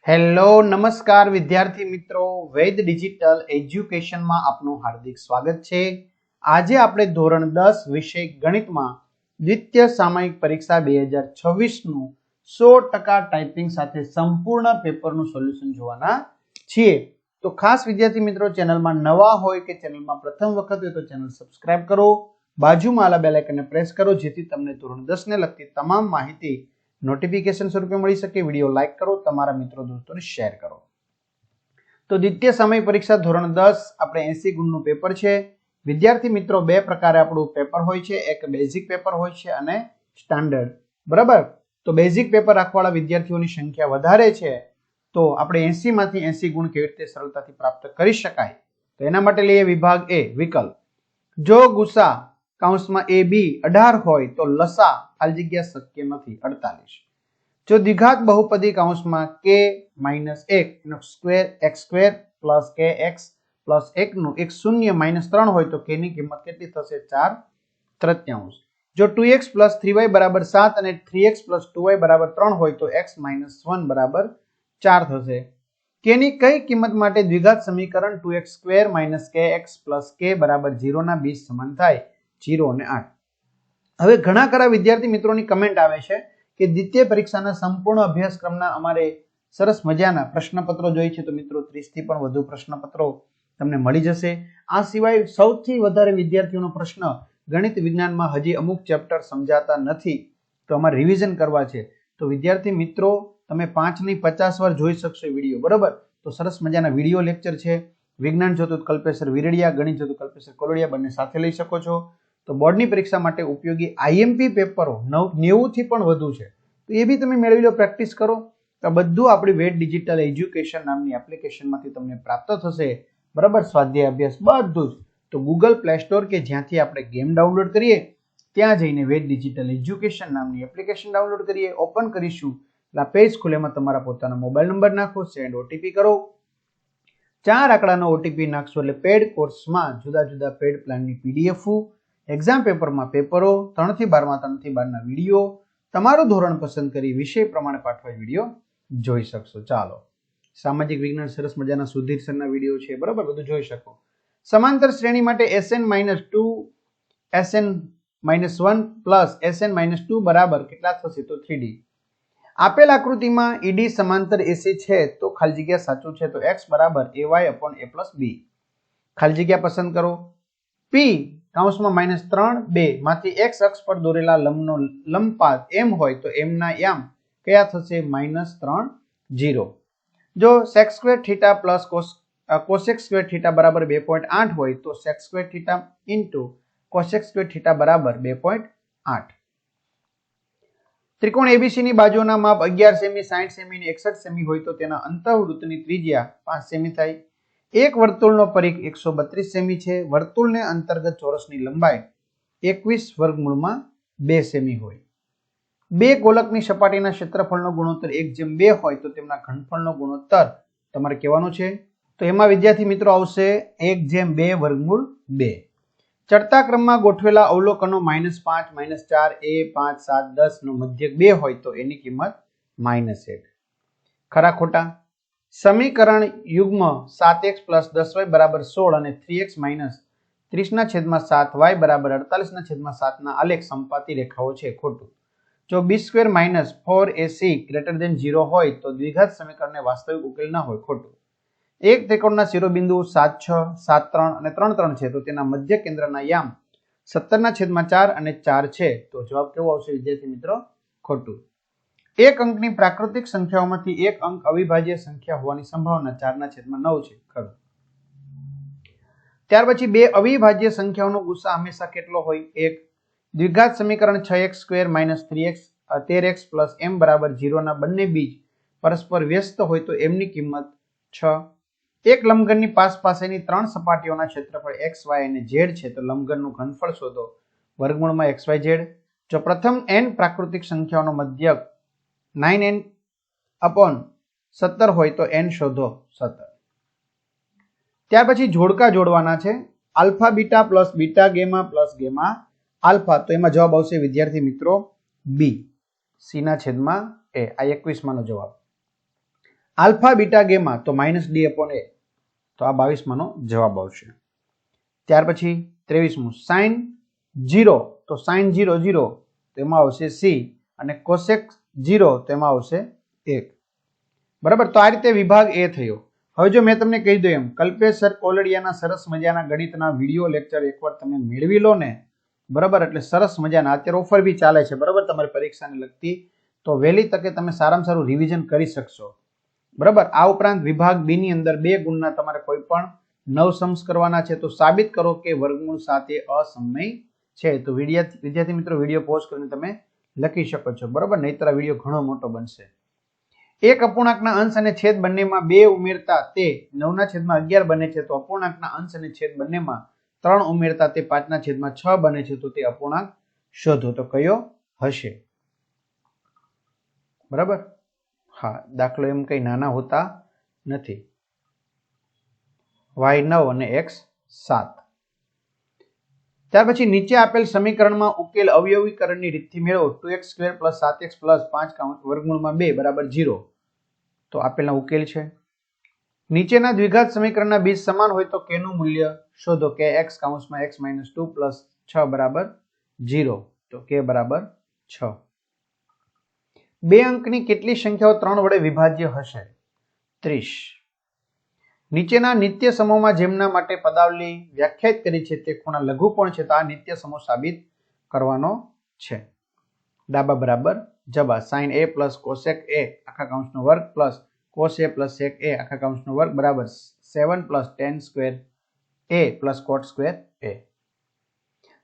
Hello નમસ્કાર વિદ્યાર્થી મિત્રો, વેદ ડિજિટલ એજ્યુકેશનમાં આપનું હાર્દિક સ્વાગત છે। આજે આપણે ધોરણ 10 વિષય ગણિતમાં દ્વિતીય સામયિક પરીક્ષા 2026 નું 100% ટાઈપિંગ સાથે સંપૂર્ણ પેપરનું સોલ્યુશન જોવાના છીએ। તો ખાસ વિદ્યાર્થી મિત્રો, ચેનલમાં નવા હોય કે ચેનલમાં પ્રથમ વખત હોય તો ચેનલ સબસ્ક્રાઇબ કરો, બાજુમાં આવેલા બેલ આઇકનને પ્રેસ કરો જેથી તમને ધોરણ 10 ને લગતી તમામ માહિતી નોટિફિકેશન સ્વરૂપે મળી શકે। વિડીયો લાઈક કરો, તમારા મિત્રો દોસ્તોને શેર કરો। તો દ્વિતીય સામયિક પરીક્ષા ધોરણ 10 આપણે 80 ગુણનું પેપર છે। વિદ્યાર્થી મિત્રો, બે પ્રકારે આપણું પેપર હોય છે, એક બેઝિક પેપર હોય છે અને સ્ટાન્ડર્ડ, બરાબર। તો બેઝિક પેપર રાખવાવાળા વિદ્યાર્થીઓની સંખ્યા વધારે છે, તો આપણે 80 માંથી 80 ગુણ કેવી રીતે સરળતાથી પ્રાપ્ત કરી શકાય, તો એના માટે લઈએ વિભાગ એ, વિકલ્પ। જો ગુસા કૌંસમાં a b 18 હોય તો લસા ખાલી જગ્યા શક્ય નથી 48। જો દ્વિઘાત બહુપદી કૌંસમાં k - 1 નો square x square plus kx plus 1 નું એક શૂન્ય -3 હોય તો k ની કિંમત કેટલી થશે? 4/3। જો 2x + 3y = 7 અને 3x + 2y = 3 હોય તો x - 1 = 4 થશે। k ની કઈ કિંમત માટે દ્વિઘાત સમીકરણ 2x² - kx + k = 0 ના બીજ સમાન થાય? 0 અને 8। હવે ઘણા ખરા વિદ્યાર્થી મિત્રોની કમેન્ટ આવે છે કે દ્વિતીય પરીક્ષાના સંપૂર્ણ અભ્યાસક્રમના અમારે સરસ મજાના પ્રશ્નપત્રો જોઈએ છે, તો મિત્રો 30 થી પણ વધુ પ્રશ્નપત્રો તમને મળી જશે। આ સિવાય સૌથી વધારે વિદ્યાર્થીઓનો પ્રશ્ન ગણિત વિજ્ઞાનમાં હજી અમુક ચેપ્ટર સમજાતા નથી, તો અમારે રિવિઝન કરવા છે। તો વિદ્યાર્થી મિત્રો, તમે 5 ની 50 વાર જોઈ શકશો વિડીયો, બરોબર। તો સરસ મજાના વિડીયો લેક્ચર છે। વિજ્ઞાન જોતું કલ્પેસર વિરડિયા, ગણિત જોતું કલ્પેસર કોરડિયા, બંને સાથે લઈ શકો છો। તો બોર્ડની પરીક્ષા માટે ઉપયોગી આઈએમપી પેપરો 90 થી પણ વધુ છે, તો એ બી તમે મેળવી લો, પ્રેક્ટિસ કરો। તો બધું આપણી વેદ ડિજિટલ એજ્યુકેશન નામની એપ્લિકેશનમાંથી તમને પ્રાપ્ત થશે, બરાબર। સ્વાધ્યાય અભ્યાસ બધું જ। તો ગૂગલ પ્લે સ્ટોર કે જ્યાંથી આપણે ગેમ ડાઉનલોડ કરીએ ત્યાં જઈને વેદ ડિજિટલ એજ્યુકેશન નામની એપ્લિકેશન ડાઉનલોડ કરીએ, ઓપન કરીશું એટલે આ પેજ ખુલે, એમાં તમારા પોતાના મોબાઈલ નંબર નાખો, સેન્ડ ઓટીપી કરો, 4 આંકડાનો ઓટીપી નાખશો એટલે પેડ કોર્સમાં જુદા જુદા પેડ પ્લાનની પીડીએફ, એક્ઝામ પેપરમાં પેપરો, 3 થી 12 માં 3 થી 12 ના વિડીયો, તમારું ધોરણ પસંદ કરી વિષય પ્રમાણે પાઠવાય વિડીયો જોઈ શકશો। ચાલો, સામાજિક વિજ્ઞાન સરસ મજાના સુધીર સરના વિડીયો છે, બરાબર, બધું જોઈ શકો। સમાંતર શ્રેણી માટે Sn-2 Sn-1 પ્લસ Sn-2 બરાબર કેટલા થશે? તો 3D। આપેલ આકૃતિમાં ED સમાંતર AC છે તો ખાલી જગ્યા સાચું છે, તો x બરાબર ay/a+b, ખાલી જગ્યા પસંદ કરો। P કૌંસમાં -3 2 માંથી x અક્ષ પર દોરેલા લંબનો લંબપાત m હોય તો m ના યામ કયા થશે? -3 0। જો sec² θ પ્લસ cosec² θ બરાબર 2.8 હોય તો sec² θ cosec² θ બરાબર 2.8। ત્રિકોણ ABC ની બાજુઓના માપ 11 સેમી, 60 સેમી અને 61 સેમી હોય તો તેના અંતઃવૃત્તની ત્રિજ્યા 5 સેમી થાય। એક વર્તુળનો પરિઘ 132 સેમી છે, વર્તુળને અંતર્ગત ચોરસની લંબાઈ 21√2 સેમી હોય। બે ગોલકની સપાટીના ક્ષેત્રફળનો ગુણોત્તર 1/2 હોય તો તેમના ઘનફળનો ગુણોત્તર તમારે કહેવાનો છે, તો એમાં વિદ્યાર્થી મિત્રો આવશે 1/2√2। ચડતા ક્રમમાં ગોઠવેલા અવલોકનો -5 -4 a 5 7 10 નો મધ્યક 2 હોય તો એની કિંમત -1। ખરા ખોટા? સમીકરણ યુગ્મ 7x + 10y = 16 અને 3x - 30/7y = 48/7 ના આલેખ સંપાતી રેખાઓ છે, ખોટું। જો b² - 4ac > 0 હોય તો દ્વિઘાત સમીકરણને વાસ્તવિક ઉકેલ ના હોય, ખોટું। એક ત્રિકોણના શિરોબિંદુઓ 7 6 7 3 અને 3 3 છે તો તેના મધ્ય કેન્દ્રના યામ 17/4 અને 4 છે, તો જવાબ કેવો આવશે વિદ્યાર્થી મિત્રો? ખોટું। એક અંકની પ્રાકૃતિક સંખ્યાઓમાંથી એક અંક અવિભાજ્ય સંખ્યા હોવાની સંભાવના 4/9 છે, ખરું। ત્યાર પછી બે અવિભાજ્ય સંખ્યાઓનો ગુસા હંમેશા કેટલો હોય? 1। દ્વિઘાત સમીકરણ 6x² - 13x + m = 0 ના બંને બીજ પરસ્પર વ્યસ્ત હોય તો m ની કિંમત 6। એક લંબઘનની પાસેની 3 સપાટીઓના ક્ષેત્રફળ x y અને z છે તો લંબઘનનું ઘનફળ શોધો, વર્ગમૂળમાં xyz। જો પ્રથમ n પ્રાકૃતિક સંખ્યાઓનો મધ્યક 9n/17 હોય તો n શોધો, 17। ત્યાર પછી જોડકા જોડવાના છે, alpha beta plus beta gamma plus gamma alpha, તો એમાં જવાબ આવશે વિદ્યાર્થી મિત્રો B, C/A, આ 21 માંનો જવાબ। આલ્ફા બીટા ગેમા તો -d/a, તો આ 22 નો જવાબ આવશે. ત્યાર પછી 23મું sin 0, તો sin 0 0 તેમાં આવશે c, અને cosec 0 તેમાં આવશે 1. બરાબર. તો આ રીતે વિભાગ એ થયો. હવે જો મેં તમને કહી દઉં એમ, કલ્પેશ સર કોલડિયાના સરસ મજાના ગણિતના વિડીયો લેક્ચર એકવાર તમે મેળવી લો ને, બરાબર, એટલે સરસ મજાના અત્યારે ઓફર બી ચાલે છે, બરાબર, તમારી પરીક્ષાને લગતી, તો વહેલી તકે તમે સારામાં સારું રિવિઝન કરી શકશો. બરાબર. આ ઉપરાંત વિભાગ બી ની અંદર 2 ગુણના તમારે કોઈ પણ 9 સમ્સ કરવાના છે, તો સાબિત કરો કે વર્ગમૂળ 7 એ અસમય છે. તો વિદ્યાર્થી મિત્રો વિડીયો પોઝ કરીને તમે લખી શકો છો, બરાબર, નહીતર આ વિડીયો ઘણો મોટો બનશે. એક અપૂર્ણાંકના અંશ અને છેદ બંનેમાં 2 ઉમેરતા તે 9/11 બને છે, તો અપૂર્ણાંકના અંશ અને છેદ બંનેમાં 3 ઉમેરતા તે 5/6 બને છે, તો તે અપૂર્ણાંક શોધો. તો કયો હશે? બરાબર. હા, દાખલો એમ કઈ નાના હોતા નથી. y 9 અને x 7. ત્યાર પછી નીચે આપેલ સમીકરણમાં ઉકેલ અવયવીકરણની રીતથી મેળવો. 2x² + 7x + 5 વર્ગમૂળમાં 2 બરાબર 0. તો આપેલના ઉકેલ છે. નીચેના દ્વિઘાત સમીકરણના બીજ સમાન હોય તો k નું મૂલ્ય શોધો. કે x (x - 2 + 6 બરાબર 0. તો k બરાબર 6. 2 અંકની કેટલી સંખ્યાઓ 3 વડે વિભાજ્ય હશે? 30. નીચેના નિત્ય સમૂહમાં જેમના માટે પદાવલી વ્યાખ્યાયિત કરી છે તે ખૂણા લઘુકોણ છે, તો આ નિત્ય સમૂહ સાબિત કરવાનો છે. ડાબા બરાબર જબા. sin a + cosec a (વર્ગ) + cos a + sec a (વર્ગ) બરાબર 7 + tan² a + cot² a.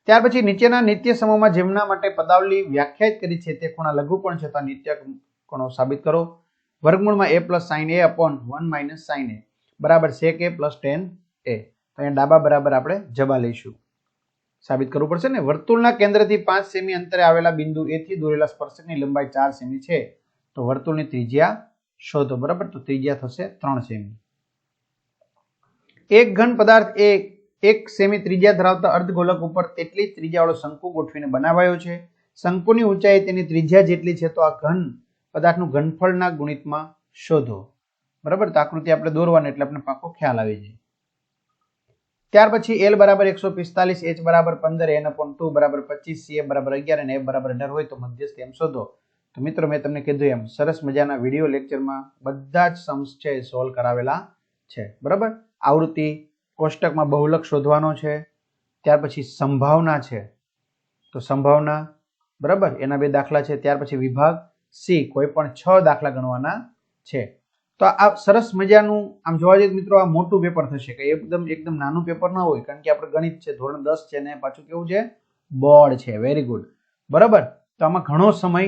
ત્યાર પછી નીચેના નિત્ય સમૂહમાં જેમના માટે પદાવલી વ્યાખ્યાયિત કરી છે તે ખૂણા લઘુકોણ છે, તો આ નિત્ય કોણો સાબિત કરો. વર્ગમૂળમાં a + sin a / 1 - sin a બરાબર sec a + tan a. તો અહીંયા ડાબા બરાબર આપણે જબા લઈશું. સાબિત કરવું પડશે ને. વર્તુળના કેન્દ્રથી 5 સેમી અંતરે આવેલા બિંદુ A થી દોરેલા સ્પર્શકની લંબાઈ 4 સેમી છે, તો વર્તુળની ત્રિજ્યા શોધો. બરાબર. તો ત્રિજ્યા થશે 3 સેમી. એક ઘન પદાર્થ 1 સેમી ત્રિજ્યા ધરાવતા અર્ધગોલક ઉપર તેટલી જ ત્રિજ્યાવાળો શંકુ ગોઠવીને બનાવાયો છે. શંકુની ઊંચાઈ તેની ત્રિજ્યા જેટલી છે, તો આ ઘન પદાર્થનું ઘનફળના ગુણિતમાં શોધો. બરાબર. તો આકૃતિ આપણે દોરવાની એટલે આપણે પાકો ખ્યાલ આવી જાય. ત્યાર પછી L બરાબર 145, H બરાબર 15, N/2 બરાબર 25, CF બરાબર 11 અને F બરાબર 18 હોય તો મધ્યસ્થ એમ શોધો. તો મિત્રો મેં તમને કીધું એમ સરસ મજાના વિડીયો લેક્ચરમાં બધા જ સમ્સ છે એ સોલ્વ કરાવેલા છે. બરાબર. આવૃત્તિ કોષ્ટકમાં બહુલક શોધવાનો છે. ત્યાર પછી સંભાવના છે, તો સંભાવના, બરાબર, એના 2 દાખલા છે. ત્યાર પછી વિભાગ સી કોઈ પણ 6 દાખલા ગણવાના છે. તો આ સરસ મજાનું આમ જોવા જઈએ મિત્રો આ મોટું પેપર થશે, કે એકદમ નાનું પેપર ના હોય, કારણ કે આપણે ગણિત છે, ધોરણ 10 છે, ને પાછું કેવું છે, બોર્ડ છે. Very good. બરાબર. તો આમાં ઘણો સમય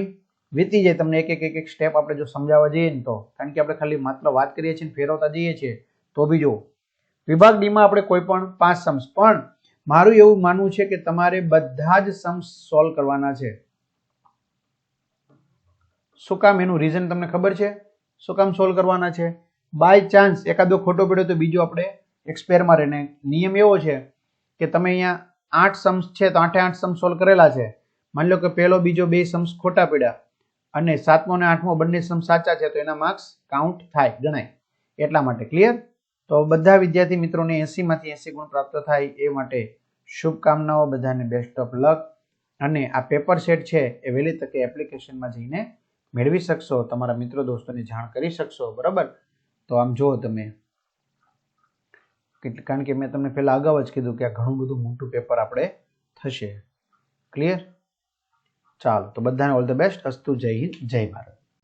વીતી જાય તમને એક સ્ટેપ આપણે જો સમજાવવા જઈએ ને તો, કારણ કે આપણે ખાલી માત્ર વાત કરીએ છીએ, ફેરવતા જઈએ છીએ. તો બી જો વિભાગ ડી માં આપણે કોઈ પણ 5 સમ્સ, પણ મારું એવું માનવું છે કે તમારે બધા જ સમ્સ સોલ્વ કરવાના છે. શું કામ? એનું રીઝન તમને ખબર છે? શું કામ સોલ્વ કરવાના છે? બાય ચાન્સ એકાદો ખોટો પડ્યો તો બીજો આપણે એક્સપેરમાં રહીને. નિયમ એવો છે કે તમે અહીંયા 8 સમ્સ છે તો 8 સમ્સ સોલ્વ કરેલા છે. માની લો કે પહેલો બીજો 2 સમ્સ ખોટા પડ્યા અને 7મો અને 8મો બંને સમ્સ સાચા છે, તો એના માર્ક્સ કાઉન્ટ થાય, ગણાય. એટલા માટે. ક્લિયર? તો બધા વિદ્યાર્થી મિત્રોને 80 માંથી 80 ગુણ પ્રાપ્ત થાય એ માટે શુભકામનાઓ. બધાને બેસ્ટ ઓફ લક. અને આ પેપર સેટ છે એ વહેલી તકે એપ્લિકેશનમાં જઈને મેળવી શકશો, તમારા મિત્રો દોસ્તોને જાણ કરી શકશો. બરાબર. તો આમ જુઓ તમે, કારણ કે મેં તમને પહેલા અગાઉ જ કીધું કે આ ઘણું બધું મોટું પેપર આપણે થશે. ક્લિયર? ચાલો, તો બધાને ઓલ ધ બેસ્ટ. અસ્તુ. જય હિન્દ, જય ભારત.